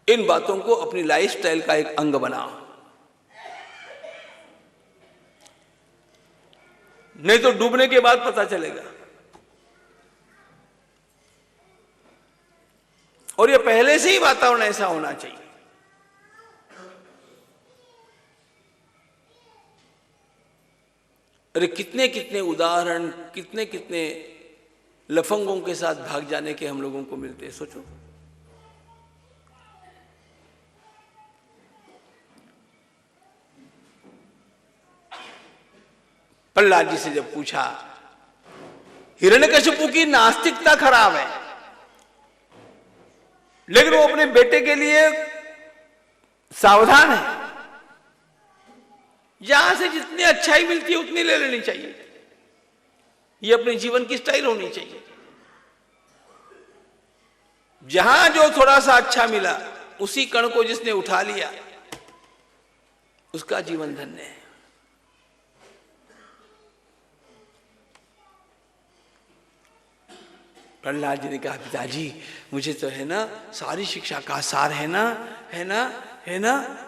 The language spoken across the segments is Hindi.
इन बातों को अपनी लाइफस्टाइल का एक अंग बनाओ, नहीं तो डूबने के बाद पता चलेगा। और ये पहले से ही वातावरण ऐसा होना चाहिए। अरे कितने कितने उदाहरण, कितने कितने लफंगों के साथ भाग जाने के हम लोगों को मिलते हैं, सोचो। प्रहलाद जी से जब पूछा, हिरण्यकशिपु की नास्तिकता खराब है, लेकिन वो अपने बेटे के लिए सावधान है। जहां से जितनी अच्छाई मिलती है उतनी ले लेनी चाहिए, ये अपने जीवन की स्टाइल होनी चाहिए। जहां जो थोड़ा सा अच्छा मिला, उसी कण को जिसने उठा लिया, उसका जीवन धन्य है। प्रहलाद जी ने कहा, पिताजी मुझे तो है ना सारी शिक्षा का सार है ना, है ना, है ना,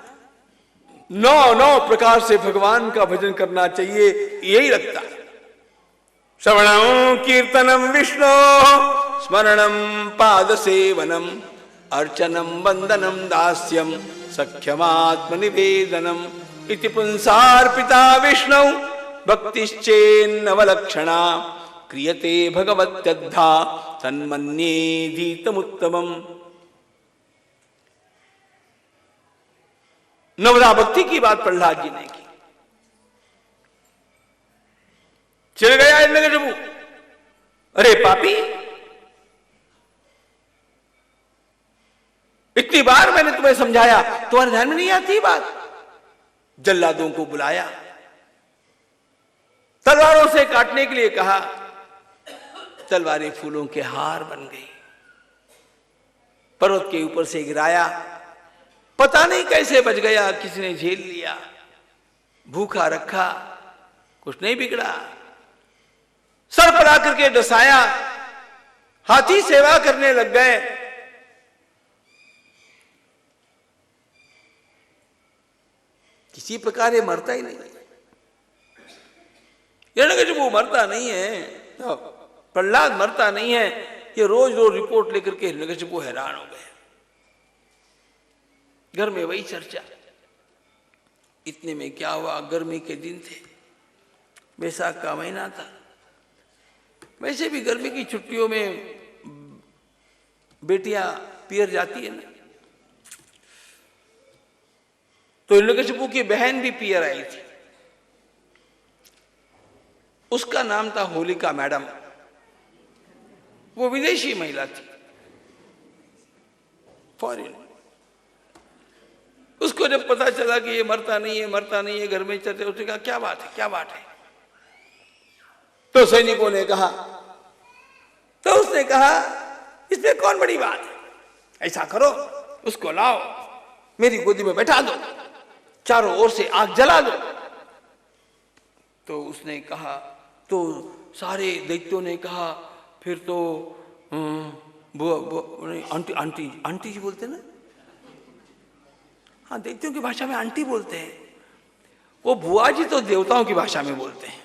9 प्रकार से भगवान का भजन करना चाहिए, यही लगता है। श्रवणम कीर्तनम विष्णु, स्मरणम पाद सेवनम, अर्चनम वंदनम दास्यम, सख्यमात्म निवेदनम, इति पुंसार्पिता विष्णु भक्तिश्चेन्नवलक्षणा, क्रियते भगवत्यद्धा तन्मन्येधीतमुत्तमम्। नवदा भक्ति की बात प्रहलाद जी ने की। चल गया हिरण्यकशिपु, अरे पापी, इतनी बार मैंने तुम्हें समझाया, तुम्हारे ध्यान में नहीं आती बात। जल्लादों को बुलाया, तलवारों से काटने के लिए कहा, तलवारें फूलों के हार बन गई। पर्वत के ऊपर से गिराया, पता नहीं कैसे बच गया, किसी ने झेल लिया। भूखा रखा, कुछ नहीं बिगड़ा। सर पर आकर के डसाया, हाथी सेवा करने लग गए। किसी प्रकार ये मरता ही नहीं। हिरण्यकशिपु मरता नहीं है, प्रहलाद मरता नहीं है। ये रोज रोज रिपोर्ट लेकर के हिरण्यकशिपु हैरान हो गए। घर में वही चर्चा। इतने में क्या हुआ, गर्मी के दिन थे, बैसाख का महीना था। वैसे भी गर्मी की छुट्टियों में बेटियां पियर जाती है ना, तो हिरण्यकशिपु की बहन भी पियर आई थी। उसका नाम था होलिका मैडम। वो विदेशी महिला थी, फॉरेन। उसको जब पता चला कि ये मरता नहीं है, मरता नहीं है, घर में चलते, उसने कहा क्या बात है, क्या बात है। तो सैनिकों ने कहा, तो उसने कहा इसमें कौन बड़ी बात है, ऐसा करो उसको लाओ, मेरी गोदी में बैठा दो, चारों ओर से आग जला दो। तो उसने कहा, तो सारे दैत्यों ने कहा, फिर तो आंटी आंटी आंटी जी बोलते ना, हाँ दैत्यों की भाषा में आंटी बोलते हैं। वो बुआ जी तो देवताओं की भाषा में बोलते हैं।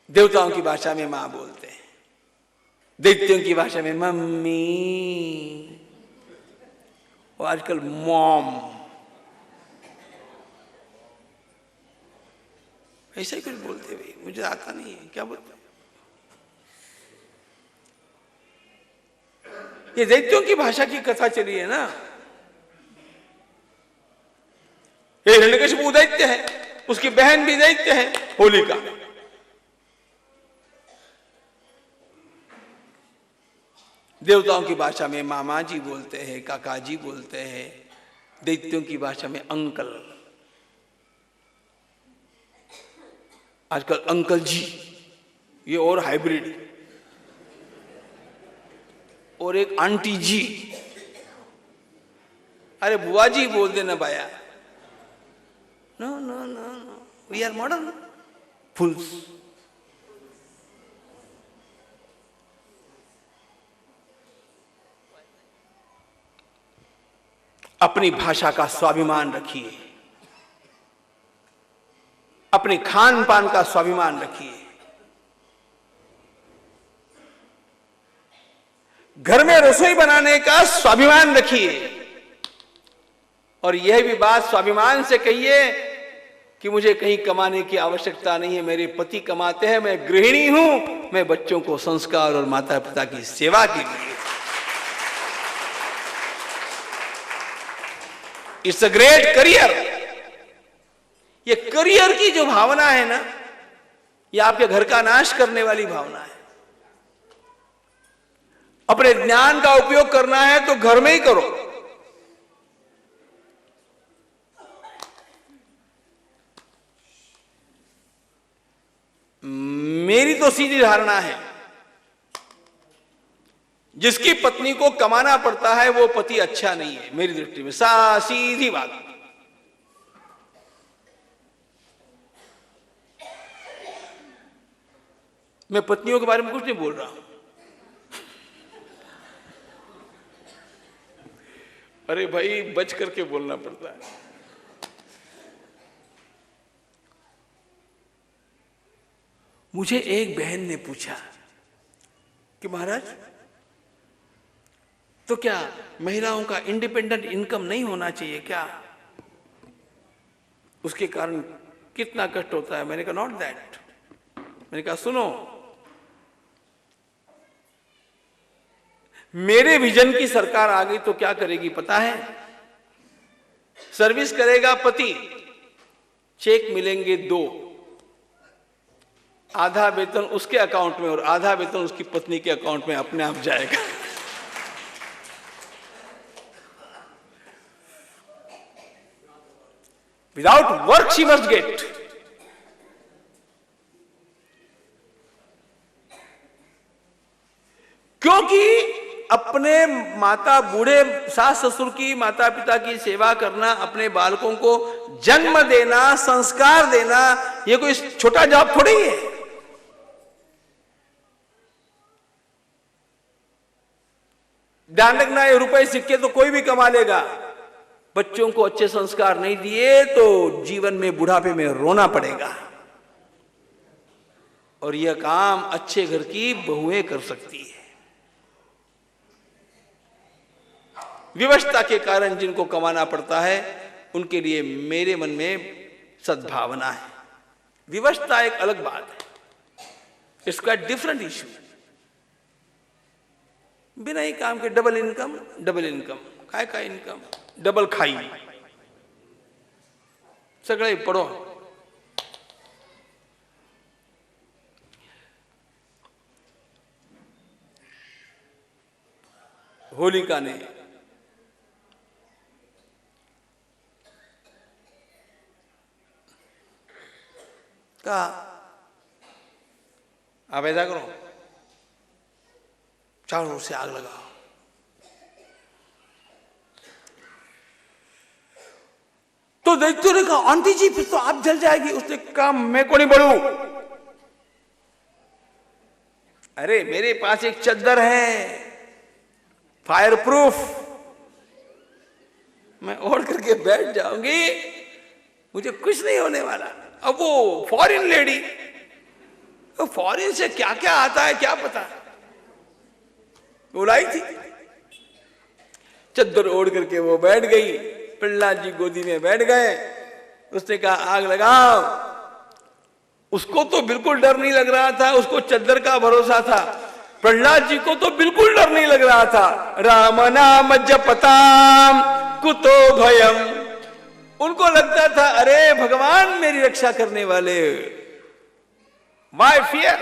देवताओं की भाषा में मां बोलते हैं, दैत्यों की भाषा में मम्मी, और आजकल मॉम। ऐसा ही कुछ बोलते भाई, मुझे आता नहीं है क्या बोलते। ये दैत्यों की भाषा की कथा चली है ना। ये हिरण्यकशिपु दैत्य है, उसकी बहन भी दैत्य है, होलिका। देवताओं की भाषा में मामा जी बोलते हैं, काका जी बोलते हैं। दैत्यों की भाषा में अंकल। आजकल अंकल जी, ये और हाइब्रिड। और एक आंटी जी, अरे बुआ जी बोल देना भाया। No no no no, we are modern fools. अपनी भाषा का स्वाभिमान रखिए, अपने खान पान का स्वाभिमान रखिए, घर में रसोई बनाने का स्वाभिमान रखिए, और यह भी बात स्वाभिमान से कहिए कि मुझे कहीं कमाने की आवश्यकता नहीं है, मेरे पति कमाते हैं, मैं गृहिणी हूं, मैं बच्चों को संस्कार और माता पिता की सेवा के लिए। It's a great career. ये करियर की जो भावना है ना, ये आपके घर का नाश करने वाली भावना है। अपने ज्ञान का उपयोग करना है तो घर में ही करो। मेरी तो सीधी धारणा है, जिसकी पत्नी को कमाना पड़ता है वो पति अच्छा नहीं है, मेरी दृष्टि में सीधी बात। मैं पत्नियों के बारे में कुछ नहीं बोल रहा हूं। अरे भाई, बच करके बोलना पड़ता है। मुझे एक बहन ने पूछा कि महाराज, तो क्या महिलाओं का इंडिपेंडेंट इनकम नहीं होना चाहिए क्या? उसके कारण कितना कष्ट होता है। मैंने कहा नॉट दैट। मैंने कहा सुनो, मेरे विजन की सरकार आ गई तो क्या करेगी पता है? सर्विस करेगा पति, चेक मिलेंगे 2, आधा वेतन उसके अकाउंट में और आधा वेतन उसकी पत्नी के अकाउंट में अपने आप जाएगा। Without work she must get. क्योंकि अपने माता बूढ़े सास ससुर की, माता पिता की सेवा करना, अपने बालकों को जन्म देना, संस्कार देना, यह कोई छोटा जॉब थोड़ी है। ध्यान रखना, ये रुपए सिक्के तो कोई भी कमा लेगा, बच्चों को अच्छे संस्कार नहीं दिए तो जीवन में बुढ़ापे में रोना पड़ेगा। और यह काम अच्छे घर की बहुएं कर सकती है। विवशता के कारण जिनको कमाना पड़ता है उनके लिए मेरे मन में सद्भावना है। विवशता एक अलग बात है, इसका डिफरेंट इश्यू। बिना ही काम के डबल इनकम, काय का इनकम, डबल खाई, सगळे पड़ो। होलिका ने कहा आप ऐसा करो, चारों ओर से आग लगाओ। तो दैत्यों ने कहा आंटी जी फिर तो आप जल जाएगी। उसने कहा मैं को नहीं बढ़ू। अरे मेरे पास एक चद्दर है फायर प्रूफ, मैं ओढ़ करके बैठ जाऊंगी, मुझे कुछ नहीं होने वाला। अब वो फॉरेन लेडी, तो फॉरेन से क्या क्या आता है क्या पता, बुलाई थी। चद्दर ओढ़ करके वो बैठ गई, प्रहलाद जी गोदी में बैठ गए। उसने कहा आग लगाओ। उसको तो बिल्कुल डर नहीं लग रहा था, उसको चद्दर का भरोसा था। प्रहलाद जी को तो बिल्कुल डर नहीं लग रहा था। राम नाम जपताम कुतो भयम। उनको लगता था अरे भगवान मेरी रक्षा करने वाले, वाई फियर।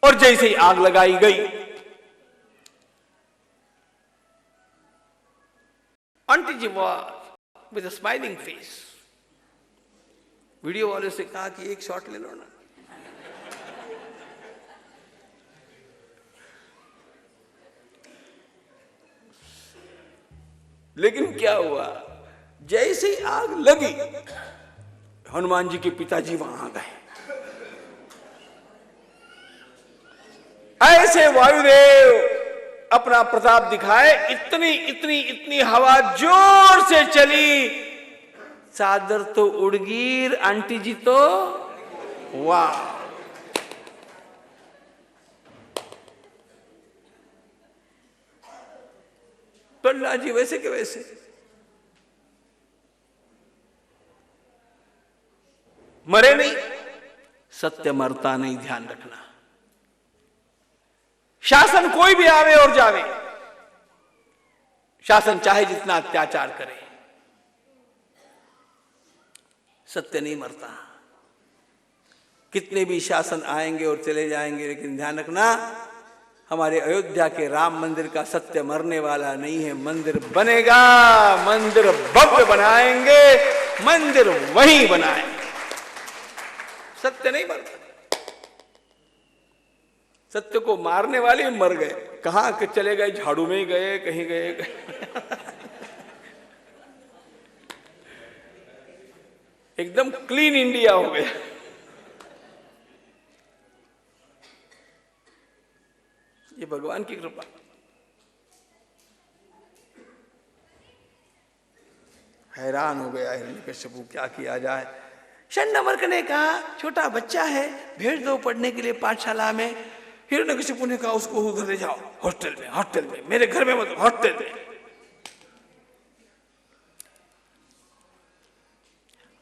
और जैसे ही आग लगाई गई, aunty ji was with a smiling face. Video वाले से कहा कि एक शॉट ले लो ना। लेकिन क्या हुआ, जैसे ही आग लगी हनुमान जी के पिताजी वहां गए। ऐसे वायुदेव अपना प्रताप दिखाए। इतनी इतनी इतनी हवा जोर से चली, चादर तो उड़गीर, आंटी जी तो वाह। प्रहलाद जी वैसे के वैसे। मरे नहीं, सत्य मरता नहीं, ध्यान रखना। शासन कोई भी आवे और जावे, शासन चाहे जितना अत्याचार करे, सत्य नहीं मरता। कितने भी शासन आएंगे और चले जाएंगे, लेकिन ध्यान रखना हमारे अयोध्या के राम मंदिर का सत्य मरने वाला नहीं है। मंदिर बनेगा, मंदिर भव्य बनाएंगे, मंदिर वहीं बनाएंगे, सत्य नहीं मरता। सत्य को मारने वाले मर गए, कहां के चले गए, झाड़ू में ही गए, कहीं गए। एकदम क्लीन इंडिया हो गया। ये भगवान की कृपा। हैरान हो गया हिरण्यकश्यपु, क्या किया जाए। षण्डमर्क ने कहा छोटा बच्चा है, भेज दो पढ़ने के लिए पाठशाला में। हिरण्यकश्यपु ने कहा उसको उधर ले जाओ, हॉस्टल में, हॉस्टल में, मेरे घर में मत, हॉस्टल में।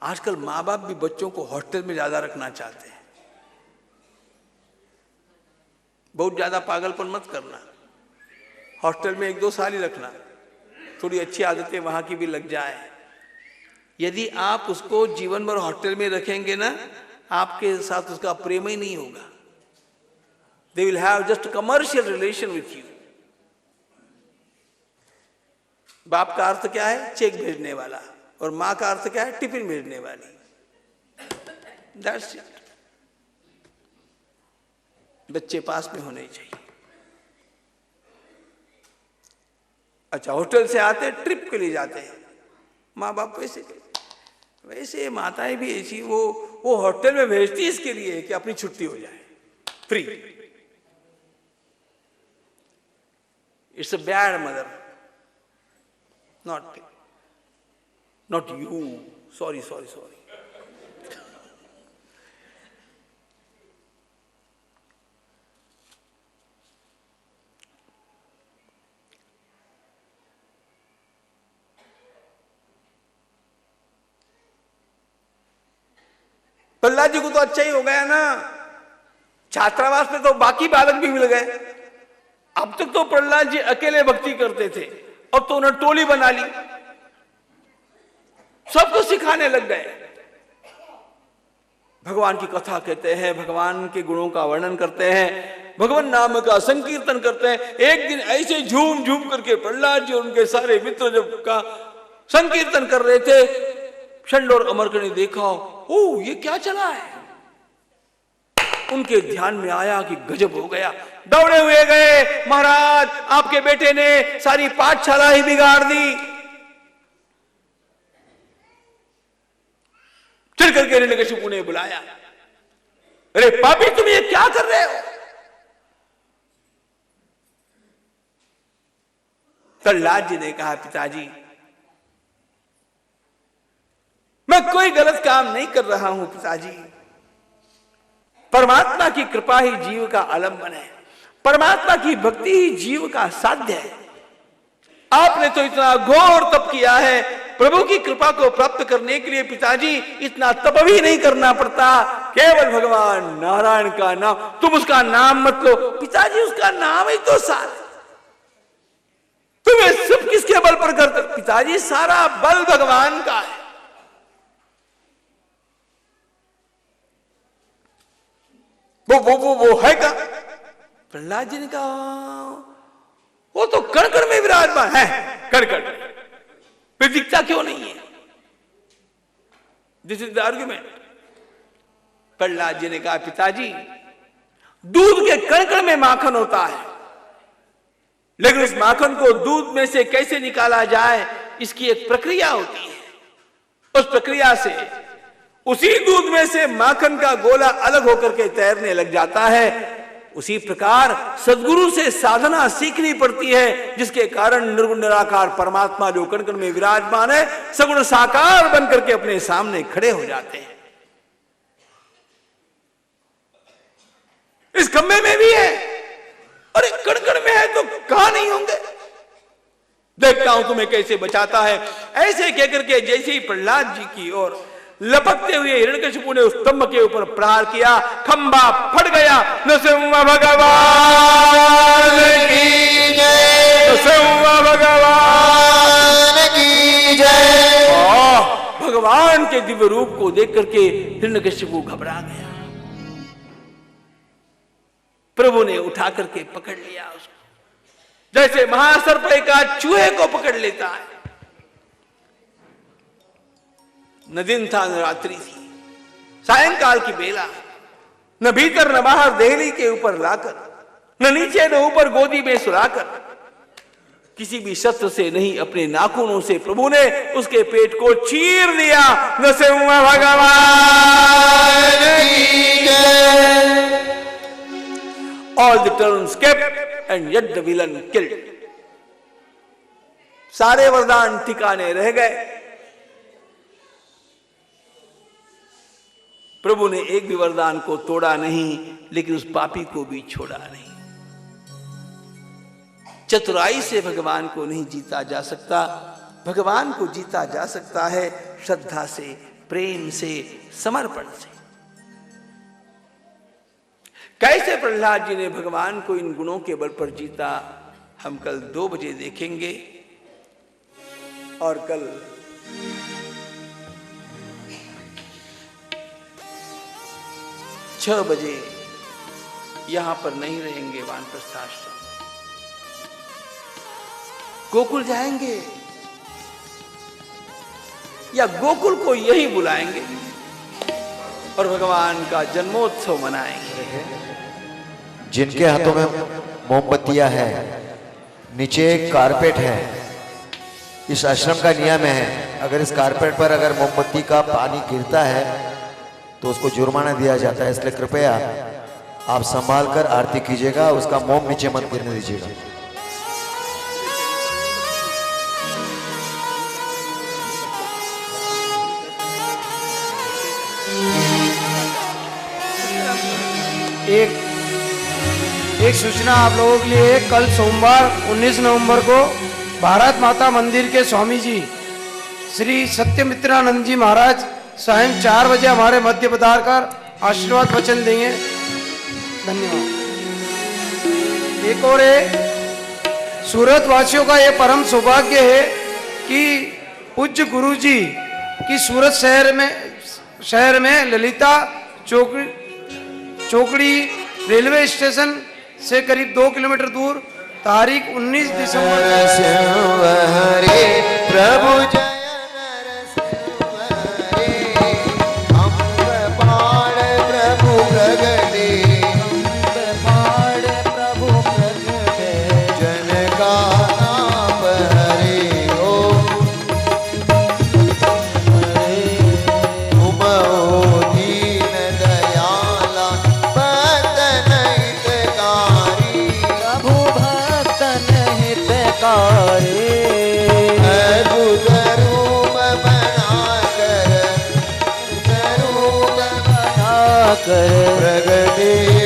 आजकल माँ बाप भी बच्चों को हॉस्टल में ज्यादा रखना चाहते हैं। बहुत ज्यादा पागलपन मत करना, हॉस्टल में 1-2 साल ही रखना, थोड़ी अच्छी आदतें वहां की भी लग जाए। यदि आप उसको जीवन भर हॉस्टल में रखेंगे ना, आपके साथ उसका प्रेम ही नहीं होगा। They will have just a commercial relation with you. बाप का अर्थ क्या है? चेक भेजने वाला, और मां का अर्थ क्या है? टिफिन भेजने वाली। That's it. बच्चे पास में होने चाहिए। अच्छा, होटल से आते ट्रिप के लिए जाते हैं माँ बाप, वैसे माताएं भी ऐसी, वो होटल में भेजती इसके लिए कि अपनी छुट्टी हो जाए, free. It's a bad mother, not you, sorry. Prahlad ji को तो अच्छा ही हो गया ना, छात्रावास में तो बाकी बालक भी मिल गए। अब तक तो प्रहलाद जी अकेले भक्ति करते थे, अब तो उन्होंने टोली बना ली, सबको सिखाने लग गए। भगवान की कथा कहते हैं, भगवान के गुणों का वर्णन करते हैं, भगवान नाम का संकीर्तन करते हैं। एक दिन ऐसे झूम झूम करके प्रहलाद जी और उनके सारे मित्र जब का संकीर्तन कर रहे थे, षंड और अमरक ने देखा, ओ ये क्या चला है। उनके ध्यान में आया कि गजब हो गया, दौड़े हुए गए, महाराज आपके बेटे ने सारी पाठशाला ही बिगाड़ दी। चल करके हिरण्यकशिपु ने बुलाया, अरे पापी तुम ये क्या कर रहे हो। प्रहलाद जी ने कहा, पिताजी मैं कोई गलत काम नहीं कर रहा हूं पिताजी, परमात्मा की कृपा ही जीव का आलंबन है, परमात्मा की भक्ति ही जीव का साध्य है। आपने तो इतना घोर तप किया है, प्रभु की कृपा को प्राप्त करने के लिए पिताजी इतना तप भी नहीं करना पड़ता, केवल भगवान नारायण का नाम, तुम उसका नाम मत लो पिताजी, उसका नाम ही तो सार है। तुम्हें सब किसके बल पर करते पिताजी, सारा बल भगवान का है। वो है का? प्रहलाद जी ने कहा वो तो कण कण में विराजमान है, कण कण, फिर दिखता क्यों नहीं है? This is the argument. Prahlad ji ने कहा, पिताजी दूध के कण कण में माखन होता है, लेकिन उस माखन को दूध में से कैसे निकाला जाए, इसकी एक प्रक्रिया होती है। उस प्रक्रिया से उसी दूध में से माखन का गोला अलग होकर के तैरने लग जाता है। उसी प्रकार सद्गुरु से साधना सीखनी पड़ती है, जिसके कारण निर्गुण निराकार परमात्मा जो कण कण में विराजमान है, सगुण साकार बनकर के अपने सामने खड़े हो जाते हैं। इस खंबे में भी है, अरे कण कण में है तो कहां नहीं होंगे, देखता हूं तुम्हें कैसे बचाता है। ऐसे कहकर के जैसे ही प्रहलाद जी की ओर लपकते हुए हिरण्यकशिपु ने उस स्तंभ के ऊपर प्रहार किया, खंबा फट गया। नृसिंह भगवान की जय, नृसिंह भगवान की जय। भगवान के दिव्य रूप को देख करके हिरण्यकशिपु घबरा गया। प्रभु ने उठा करके पकड़ लिया उसको, जैसे महासर्प का चूहे को पकड़ लेता है। न दिन था न रात्रि थी, सायंकाल की बेला, न भीतर न बाहर देहली के ऊपर लाकर, न नीचे न ऊपर गोदी में सुलाकर, किसी भी शस्त्र से नहीं अपने नाखूनों से प्रभु ने उसके पेट को चीर दिया। नृसिंह भगवान की जय। All the turns kept and yet the villain killed. सारे वरदान ठिकाने रह गए। प्रभु ने एक भी वरदान को तोड़ा नहीं, लेकिन उस पापी को भी छोड़ा नहीं। चतुराई से भगवान को नहीं जीता जा सकता, भगवान को जीता जा सकता है श्रद्धा से, प्रेम से, समर्पण से। कैसे प्रहलाद जी ने भगवान को इन गुणों के बल पर जीता, हम कल 2 बजे देखेंगे। और कल 6 बजे यहां पर नहीं रहेंगे, वानप्रस्थ आश्रम गोकुल जाएंगे, या गोकुल को यही बुलाएंगे और भगवान का जन्मोत्सव मनाएंगे। जिनके हाथों में मोमबत्तियां है, नीचे एक कारपेट है, इस आश्रम का नियम है, अगर इस कारपेट पर अगर मोमबत्ती का पानी गिरता है तो उसको जुर्माना दिया जाता है। इसलिए कृपया आप संभाल कर आरती कीजिएगा, उसका मोम नीचे मत गिरने दीजिएगा। एक सूचना आप लोगों के लिए, कल सोमवार 19 नवंबर को भारत माता मंदिर के स्वामी जी श्री सत्यमित्रानंद जी महाराज सायं 4 बजे हमारे मध्य पधार कर आशीर्वाद वचन देंगे। धन्यवाद। एक और सूरत वासियों का यह परम सौभाग्य है कि पूज्य गुरु जी की सूरत शहर में ललिता चौकड़ी रेलवे स्टेशन से करीब 2 किलोमीटर दूर तारीख 19 दिसंबर प्रभु प्रगटे